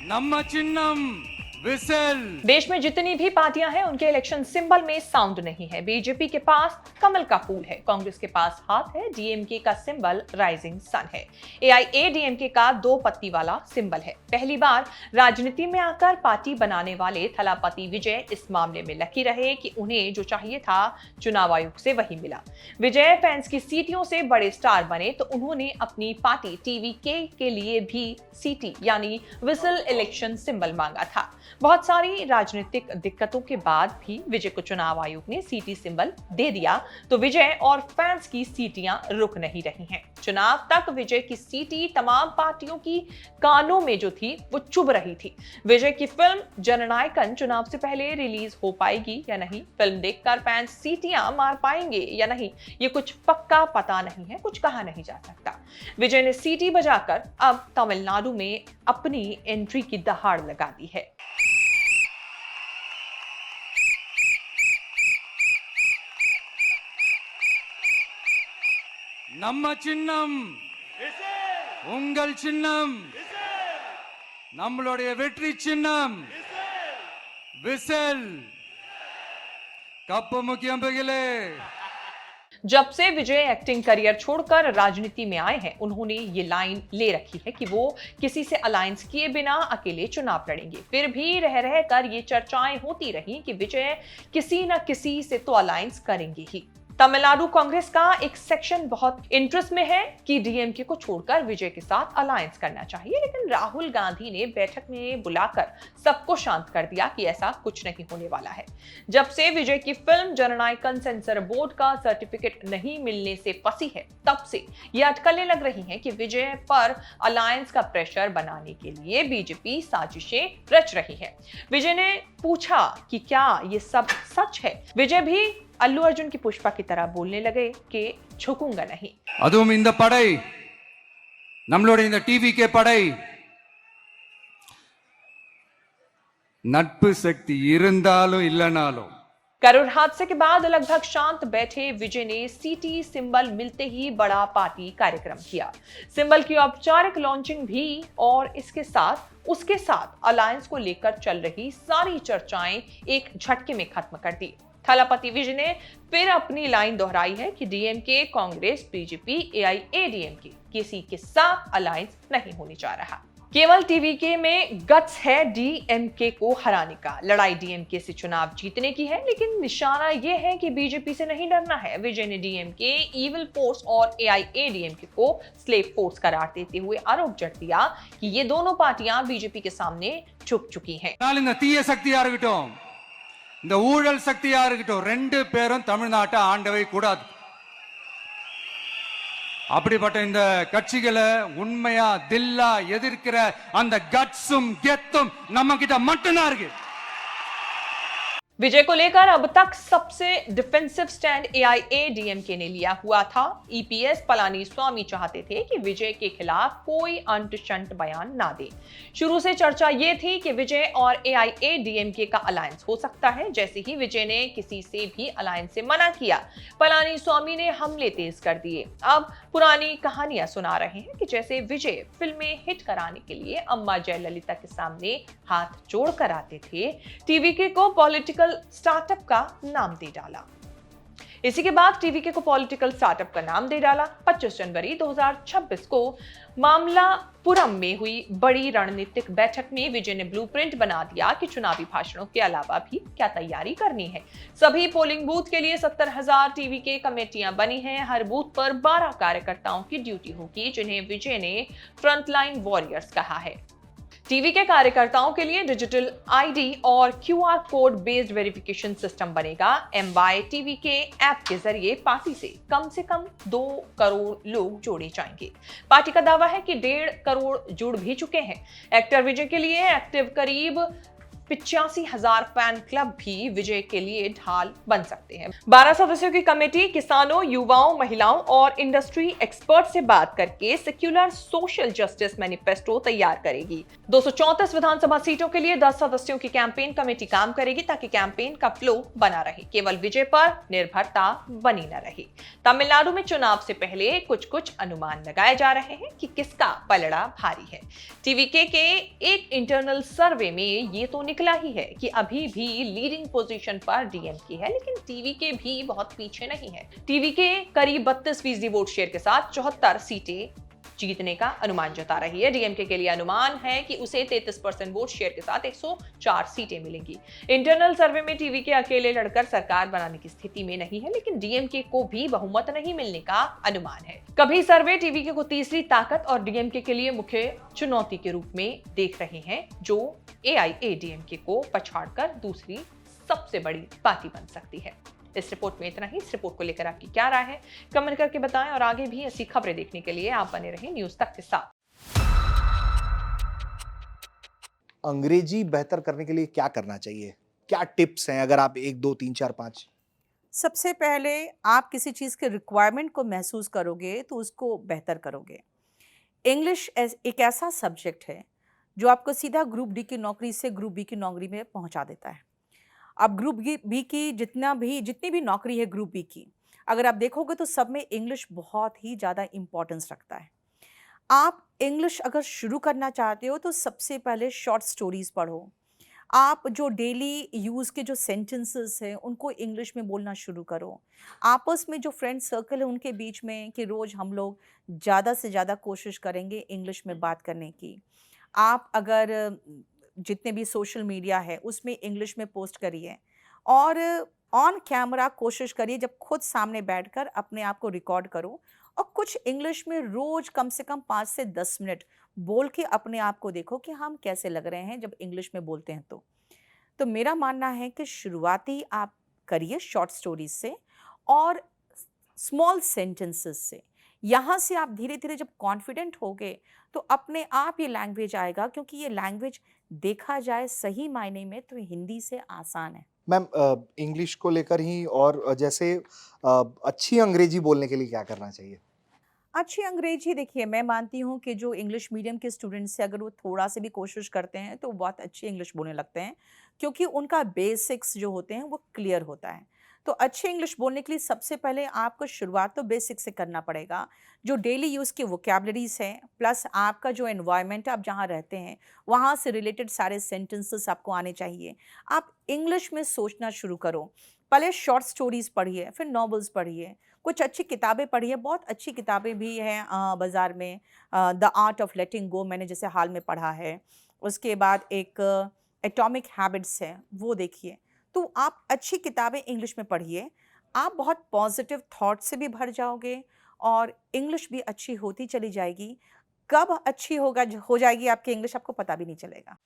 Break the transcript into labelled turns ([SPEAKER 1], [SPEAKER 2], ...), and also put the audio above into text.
[SPEAKER 1] नम्मा चिन्नम whistle.
[SPEAKER 2] देश में जितनी भी पार्टियां हैं उनके इलेक्शन सिंबल में साउंड नहीं है। बीजेपी के पास कमल का फूल है, कांग्रेस के पास हाथ है, डीएमके का सिंबल राइजिंग सन है, एआईएडीएमके का 2 पत्ती वाला सिंबल है। पहली बार राजनीति में आकर पार्टी बनाने वाले थलापति विजय इस मामले में लकी रहे कि उन्हें जो चाहिए था चुनाव आयोग से वही मिला। विजय फैंस की सीटियों से बड़े स्टार बने तो उन्होंने अपनी पार्टी टीवीके के लिए भी सीटी यानी विसल इलेक्शन सिंबल मांगा था। बहुत सारी राजनीतिक दिक्कतों के बाद भी विजय को चुनाव आयोग ने सीटी सिंबल दे दिया तो विजय और फैंस की सीटियां रुक नहीं रही हैं। चुनाव तक विजय की सीटी तमाम पार्टियों की कानों में जो थी वो चुभ रही थी। विजय की फिल्म जननायकन चुनाव से पहले रिलीज हो पाएगी या नहीं, फिल्म देखकर फैंस सीटियां मार पाएंगे या नहीं, ये कुछ पक्का पता नहीं है, कुछ कहा नहीं जा सकता। विजय ने सीटी बजाकर अब तमिलनाडु में अपनी एंट्री की दहाड़ लगा दी है।
[SPEAKER 1] நம்ம சின்னம் உங்கள் சின்னம் நம்மளுடைய வெற்றி சின்னம் விசில் கப்பு முக்கியம் பகிலே।
[SPEAKER 2] जब से विजय एक्टिंग करियर छोड़कर राजनीति में आए हैं उन्होंने ये लाइन ले रखी है कि वो किसी से अलायंस किए बिना अकेले चुनाव लड़ेंगे। फिर भी रह रहकर ये चर्चाएं होती रही कि विजय किसी न किसी से तो अलायंस करेंगे ही। तमिलनाडु कांग्रेस का एक सेक्शन बहुत इंटरेस्ट में है कि डीएमके को छोड़कर विजय के साथ अलायंस करना चाहिए, लेकिन राहुल गांधी ने बैठक में बुलाकर सबको शांत कर दिया कि ऐसा कुछ नहीं होने वाला है। जब से विजय की फिल्म जननायकन सेंसर बोर्ड का सर्टिफिकेट नहीं मिलने से फंसी है तब से ये अटकलें लग रही हैं कि विजय पर अलायंस का प्रेशर बनाने के लिए बीजेपी साजिशें रच रही है। विजय ने पूछा कि क्या ये सब सच है। विजय भी अल्लू अर्जुन की पुष्पा की तरह बोलने लगे कि झुकूंगा नहीं।
[SPEAKER 1] அதுவும் இந்த படை நம்மளோட இந்த டிவிகே படை நட்பு சக்தி இருந்தாலும் இல்லனாலும்।
[SPEAKER 2] करूर हादसे के बाद लगभग शांत बैठे विजय ने सीटी सिंबल मिलते ही बड़ा पार्टी कार्यक्रम किया। सिंबल की औपचारिक लॉन्चिंग भी और उसके साथ अलायंस को लेकर चल रही सारी चर्चाएं एक झटके में खत्म कर दी। थलापति विजय ने फिर अपनी लाइन दोहराई है कि डीएमके, कांग्रेस, बीजेपी, एआईएडीएमके किसी के साथ अलायंस नहीं होने जा रहा। केवल टीवीके में गट्स है डीएमके को हराने का। लड़ाई डीएमके से चुनाव जीतने की है, लेकिन निशाना यह है कि बीजेपी से नहीं डरना है। विजय ने डीएमके, इविल फोर्स और एआईएडीएमके को स्लेव फोर्स करार देते हुए आरोप जड़ दिया कि ये दोनों पार्टियां बीजेपी के सामने झुक चुकी हैं।
[SPEAKER 1] இந்த தீய சக்தியா இருக்கட்டும், இந்த ஊழல் சக்தியா இருக்கட்டும், ரெண்டு பேரும் தமிழ்நாட்டை ஆண்டவை கூடாது। அப்படிப்பட்ட இந்த கட்சிகளை உண்மையா தில்லா எதிர்க்கிற அந்த கட்ஸும் கெத்தும் நம்ம கிட்ட மட்டும்தான் இருக்கு।
[SPEAKER 2] विजय को लेकर अब तक सबसे डिफेंसिव स्टैंड एआईएडीएमके ने लिया हुआ था। ईपीएस पलानीस्वामी चाहते थे कि विजय के खिलाफ कोई अंट-शंट बयान ना दे। शुरू से चर्चा ये थी कि विजय और एआईएडीएमके का अलायंस हो सकता है। जैसे ही विजय ने किसी से भी अलायंस से मना किया, पलानीस्वामी ने हमले तेज कर दिए। अब पुरानी कहानियां सुना रहे हैं कि जैसे विजय फिल्में हिट कराने के लिए अम्मा जयललिता के सामने हाथ जोड़कर आते थे, टीवीके को पॉलिटिकल स्टार्टअप का नाम दे डाला। इसी के बाद टीवीके को पॉलिटिकल स्टार्टअप का नाम दे डाला। 25 जनवरी 2026 को मामलापुरम में हुई बड़ी रणनीतिक बैठक में विजय ने ब्लूप्रिंट बना दिया कि चुनावी भाषणों के अलावा भी क्या तैयारी करनी है। सभी पोलिंग बूथ के लिए 70,000 टीवीके कमेटियां बनी हैं। हर बूथ पर 12 कार्यकर्ताओं की ड्यूटी होगी, जिन्हें विजय ने फ्रंटलाइन वॉरियर्स कहा है। टीवी के कार्यकर्ताओं के लिए डिजिटल आईडी और QR code based verification system बनेगा। एमवाई टीवी के ऐप के जरिए पार्टी से कम 2 करोड़ लोग जोड़े जाएंगे। पार्टी का दावा है कि 1.5 करोड़ जुड़ भी चुके हैं। एक्टर विजय के लिए एक्टिव करीब 85,000 फैन क्लब भी विजय के लिए ढाल बन सकते हैं। 12 सदस्यों की कमेटी किसानों, युवाओं, महिलाओं और इंडस्ट्री एक्सपर्ट से बात करके सेक्युलर सोशल जस्टिस मैनिफेस्टो तैयार करेगी। 234 विधानसभा सीटों के लिए 10 सदस्यों की कैंपेन कमेटी काम करेगी ताकि कैंपेन का फ्लो बना रहे, केवल विजय पर निर्भरता बनी न रहे। तमिलनाडु में चुनाव से पहले कुछ अनुमान लगाए जा रहे हैं कि किसका पलड़ा भारी है। टीवीके के एक इंटरनल सर्वे में ये तो निकला ही है कि अभी भी लीडिंग पोजीशन पर डीएमके है, लेकिन टीवीके भी बहुत पीछे नहीं है। टीवीके करीब 32% वोट शेयर के साथ 74 सीटें जीतने का अनुमान जता रही है। डीएमके के लिए अनुमान है कि उसे 33% वोट शेयर के साथ 104 सीटें मिलेंगी। इंटरनल सर्वे में टीवीके अकेले लड़कर सरकार बनाने की स्थिति में नहीं है, लेकिन डीएमके को भी बहुमत नहीं मिलने का अनुमान है। कभी सर्वे टीवीके को तीसरी ताकत और डीएमके के लिए मुख्य चुनौती के रूप में देख रहे हैं, जो एआईएडीएमके को पछाड़कर दूसरी सबसे बड़ी पार्टी बन सकती है। इस रिपोर्ट में इतना ही। इस रिपोर्ट को लेकर आपकी क्या राय है, कमेंट करके बताएं और आगे भी ऐसी खबरें देखने के लिए आप बने रहें न्यूज़ तक के साथ।
[SPEAKER 3] अंग्रेजी बेहतर करने के लिए क्या करना चाहिए? क्या टिप्स हैं, अगर आप 1 2 3 4 5?
[SPEAKER 4] सबसे पहले आप किसी चीज़ के रिक्वायरमेंट को महसूस करोगे तो उसको बेहतर करोगे। इंग्लिश एक ऐसा सब्जेक्ट है जो आपको सीधा ग्रुप डी की नौकरी से ग्रुप बी की नौकरी में पहुंचा देता है। अब ग्रुप बी की जितनी भी नौकरी है ग्रुप बी की, अगर आप देखोगे तो सब में इंग्लिश बहुत ही ज़्यादा इम्पोर्टेंस रखता है। आप इंग्लिश अगर शुरू करना चाहते हो तो सबसे पहले शॉर्ट स्टोरीज पढ़ो। आप जो डेली यूज़ के जो सेंटेंसेस हैं उनको इंग्लिश में बोलना शुरू करो। आपस में जो फ्रेंड सर्कल है उनके बीच में कि रोज़ हम लोग ज़्यादा से ज़्यादा कोशिश करेंगे इंग्लिश में बात करने की। आप अगर जितने भी सोशल मीडिया है उसमें इंग्लिश में पोस्ट करिए और ऑन कैमरा कोशिश करिए, जब खुद सामने बैठकर अपने आप को रिकॉर्ड करो और कुछ इंग्लिश में रोज़ कम से कम 5 से 10 मिनट बोल के अपने आप को देखो कि हम कैसे लग रहे हैं जब इंग्लिश में बोलते हैं। तो मेरा मानना है कि शुरुआती आप करिए शॉर्ट स्टोरीज से और स्मॉल सेंटेंसेस से। यहाँ से आप धीरे धीरे जब कॉन्फिडेंट होगे तो अपने आप ये लैंग्वेज आएगा, क्योंकि ये लैंग्वेज देखा जाए सही मायने में तो हिंदी से आसान है।
[SPEAKER 3] मैम, इंग्लिश को लेकर ही और जैसे अच्छी अंग्रेजी बोलने के लिए क्या करना चाहिए?
[SPEAKER 4] अच्छी अंग्रेजी देखिए, मैं मानती हूँ कि जो इंग्लिश मीडियम के स्टूडेंट्स हैं अगर वो थोड़ा सी भी कोशिश करते हैं तो बहुत अच्छी इंग्लिश बोलने लगते हैं, क्योंकि उनका बेसिक्स जो होते हैं वो क्लियर होता है। तो अच्छी इंग्लिश बोलने के लिए सबसे पहले आपको शुरुआत तो बेसिक से करना पड़ेगा। जो डेली यूज़ की वोकैबलरीज हैं प्लस आपका जो एनवायरनमेंट आप जहाँ रहते हैं वहाँ से रिलेटेड सारे सेंटेंसेस आपको आने चाहिए। आप इंग्लिश में सोचना शुरू करो। पहले शॉर्ट स्टोरीज़ पढ़िए, फिर नॉवेल्स पढ़िए, कुछ अच्छी किताबें पढ़िए। बहुत अच्छी किताबें भी हैं बाज़ार में। द आर्ट ऑफ लेटिंग गो मैंने जैसे हाल में पढ़ा है। उसके बाद एक एटॉमिक हैबिट्स है, वो देखिए। तो आप अच्छी किताबें इंग्लिश में पढ़िए, आप बहुत पॉजिटिव थॉट से भी भर जाओगे और इंग्लिश भी अच्छी होती चली जाएगी। कब अच्छी हो जाएगी आपकी इंग्लिश आपको पता भी नहीं चलेगा।